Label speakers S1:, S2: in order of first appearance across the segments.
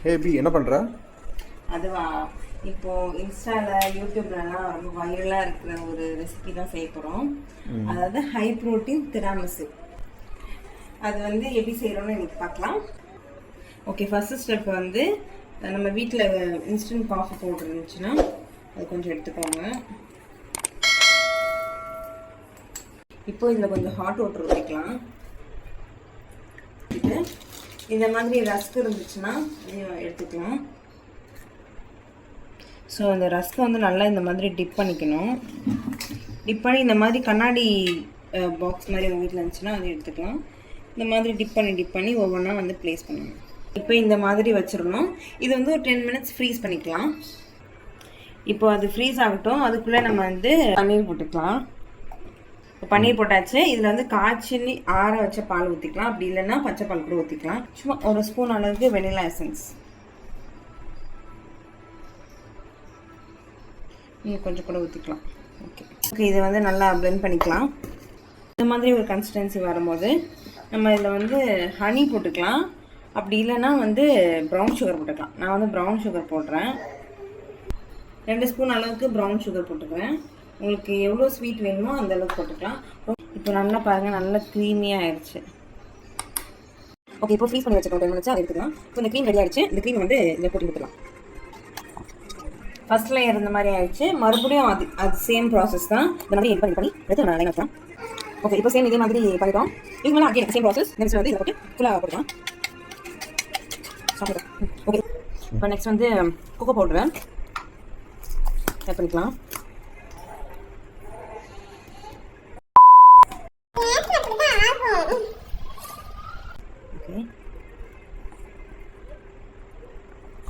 S1: B என்ன பண்ற?
S2: அதுவா, இப்போ இன்ஸ்டால யூடியூப்லலாம் ரொம்ப வைரலாக இருக்கிற ஒரு ரெசிபி தான் செய்ய போகிறோம். அதாவது ஹை ப்ரோட்டீன் திராமிசு. அது வந்து எப்படி செய்கிறோன்னு எனக்கு பார்க்கலாம். ஓகே, ஃபர்ஸ்ட் ஸ்டெப் வந்து நம்ம வீட்டில் இன்ஸ்டன்ட் காஃபி பவுடர் இருந்துச்சுன்னா அது கொஞ்சம் எடுத்துக்கோங்க. இப்போ இதில் கொஞ்சம் ஹாட் வாட்டர் ஊற்றிக்கலாம். இது இந்த மாதிரி ரஸ்க் இருந்துச்சுன்னா எடுத்துக்கலாம். ஸோ அந்த ரஸ்க்கை வந்து நல்லா இந்த மாதிரி டிப் பண்ணிக்கணும். டிப் பண்ணி இந்த மாதிரி கண்ணாடி பாக்ஸ் மாதிரி உங்கள் வீட்டில் இருந்துச்சுன்னா அதை எடுத்துக்கலாம். இந்த மாதிரி டிப் பண்ணி ஒவ்வொன்றா வந்து ப்ளேஸ் பண்ணணும். இப்போ இந்த மாதிரி வச்சிடணும். இது வந்து ஒரு 10 minutes ஃப்ரீஸ் பண்ணிக்கலாம். இப்போ அது ஃப்ரீஸ் ஆகட்டும். அதுக்குள்ளே நம்ம வந்து பன்னீர் போட்டுக்கலாம். பன்னீர் போட்டாச்சு. இதில் வந்து காய்ச்சி ஆற வச்ச பால் ஊற்றிக்கலாம். அப்படி இல்லைன்னா பச்சை பால் கூட ஊற்றிக்கலாம். சும்மா ஒரு ஸ்பூன் அளவுக்கு வெனிலா எசன்ஸ் நீங்கள் கொஞ்சம் கூட ஊற்றிக்கலாம். ஓகே, இதை வந்து நல்லா பிளெண்ட் பண்ணிக்கலாம். இந்த மாதிரி ஒரு கன்சிஸ்டன்சி வரும்போது நம்ம இதில் வந்து ஹனி போட்டுக்கலாம். அப்படி இல்லைன்னா வந்து ப்ரௌன் சுகர் போட்டுக்கலாம். நான் வந்து ப்ரௌன் சுகர் போடுறேன். 2 ஸ்பூன் அளவுக்கு ப்ரௌன் சுகர் போட்டுக்கிறேன். உங்களுக்கு எவ்வளோ ஸ்வீட் வேணுமோ அந்த அளவுக்கு போட்டுக்கலாம். இப்போ நல்லா பாருங்கள், நல்லா க்ரீமியாக ஆயிடுச்சு. ஓகே, இப்போ ஃப்ரீஸ் பண்ணி வச்சுக்கோங்க 10 minutes. அதை எடுத்துக்கலாம். இப்போ இந்த க்ரீம் ரெடி ஆகிடுச்சு. இந்த க்ரீம் வந்து இதில் போட்டு கொடுத்துக்கலாம். ஃபர்ஸ்ட் லேயர் இந்த மாதிரி ஆயிடுச்சு. மறுபடியும் அது சேம் ப்ராசஸ் தான். இந்த மாதிரி எடிட் பண்ணி எடுத்து நான் லைன் வச்சேன். ஓகே, இப்போ சேம் இதே மாதிரி பண்ணிட்டோம். இதுக்கு மேலே அகேன் சேம் ப்ராசஸ். நெக்ஸ்ட் வந்து இதை போட்டு ஃபுல்லாக போட்டுக்கலாம். ஓகே, இப்போ நெக்ஸ்ட் வந்து கொக்கோ பவுடரை ஆட் பண்ணிக்கலாம்.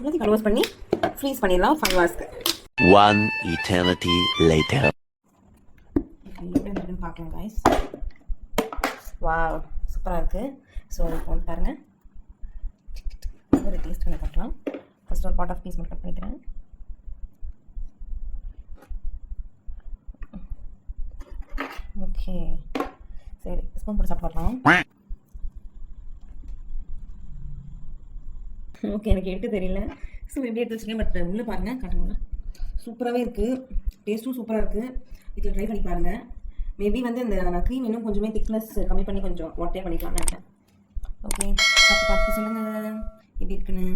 S2: ஓகே, க்ளோஸ் பண்ணி ஃப்ரீஸ் பண்ணிடலாம் 5 hours.
S3: One eternity later.
S2: பார்க்கலாம் guys. வாவ், சூப்பராக இருக்குது. ஸோ இப்போ வந்து பாருங்கள், ஒரு டேஸ்ட் பண்ணி பார்க்கலாம். ஃபர்ஸ்ட் ஒரு பார்ட் ஆஃப் பீஸ் மட்டும் கட் பண்ணிக்கிறேன். ஓகே, சரி ஸ்பூன் போட்டு சாப்பிட்டு வரலாம். ஓகே, எனக்கு எடுக்க தெரியல. ஸோ எப்படி எடுத்து வச்சுருக்கேன். பட் உள்ளே பாருங்கள், காட்டுங்க. சூப்பராகவே இருக்குது. டேஸ்ட்டும் சூப்பராக இருக்குது. இதில் ட்ரை பண்ணி பாருங்கள். மேபி வந்து இந்த க்ரீம் இன்னும் கொஞ்சமே திக்னஸ் கம்மி பண்ணி கொஞ்சம் வாட்டே பண்ணிக்கலாம் நினைக்கிறேன். ஓகே, பார்த்து சொல்லுங்கள் எப்படி இருக்குன்னு.